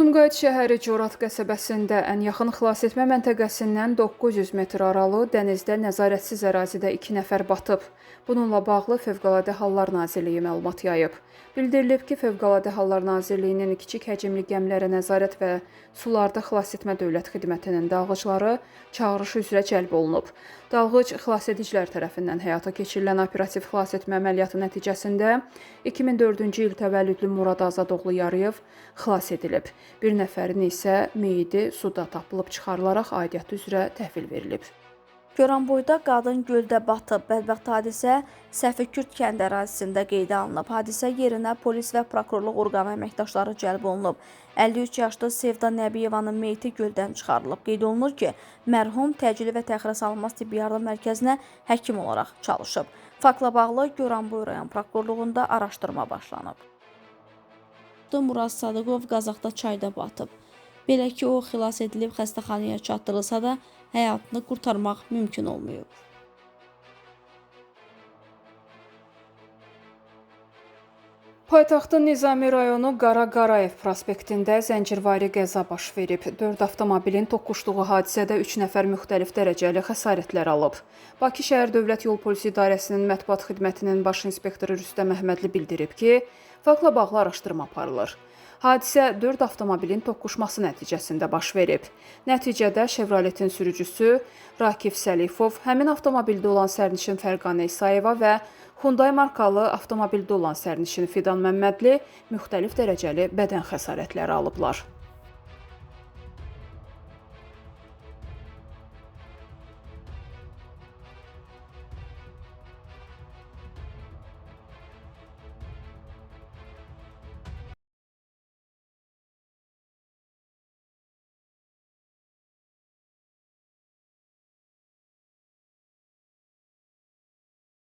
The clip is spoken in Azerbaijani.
Sumqayıt şəhəri Corat qəsəbəsində ən yaxın xilasetmə məntəqəsindən 900 metr aralı dənizdə nəzarətsiz ərazidə 2 nəfər batıb. Bununla bağlı Fövqəladə Hallar Nazirliyi məlumat yayıb. Bildirilib ki, Fövqəladə Hallar Nazirliyinin kiçik həcmli gəmilərə nəzarət və sularda xilasetmə dövlət xidmətinin dalğıcları çağırışı üzrə cəlb olunub. Dalğıc xilasedicilər tərəfindən həyata keçirilən operativ xilasetmə əməliyyatı nəticəsində 2004-cü il təvəllüdlü Murad Azadoğlu Yarıyev xilas edilib. Bir nəfərin isə meyidi suda tapılıb çıxarılaraq aidiyyatı üzrə təhvil verilib. Goranboyda qadın göldə batıb. Bədbəxt hadisə Səfikürd kənd ərazisində qeydə alınıb. Hadisə yerinə polis və prokurorluq orqanı əməkdaşları cəlb olunub. 53 yaşlı Sevda Nəbiyevanın meyti göldən çıxarılıb. Qeyd olunur ki, mərhum təcili və təxirə salınmaz tibbi yardım mərkəzinə həkim olaraq çalışıb. Faktla bağlı Goranboy rayon prokurorluğunda araşdırma başlanıb. Murad Sadıqov Qazaxda çayda batıb. Belə ki, o xilas edilib xəstəxanaya çatdırılsa da həyatını qurtarmaq mümkün olmayıb. Paytaxtın Nizami rayonu Qara Qarayev prospektində zəncirvari qəza baş verib. 4 avtomobilin toqquşduğu hadisədə 3 nəfər müxtəlif dərəcəli xəsarətlər alıb. Bakı şəhər Dövlət Yol Polisi İdarəsinin mətbuat xidmətinin baş inspektoru Rüstəm Əhmədli bildirib ki, faktla bağlı araşdırma aparılır. Hadisə 4 avtomobilin toqquşması nəticəsində baş verib. Nəticədə Chevroletin sürücüsü Rakif Səlifov, həmin avtomobildə olan sərnişin Fərqanə İsayeva və Hyundai markalı avtomobildə olan sərnişin Fidan Məmmədli müxtəlif dərəcəli bədən xəsarətləri alıblar.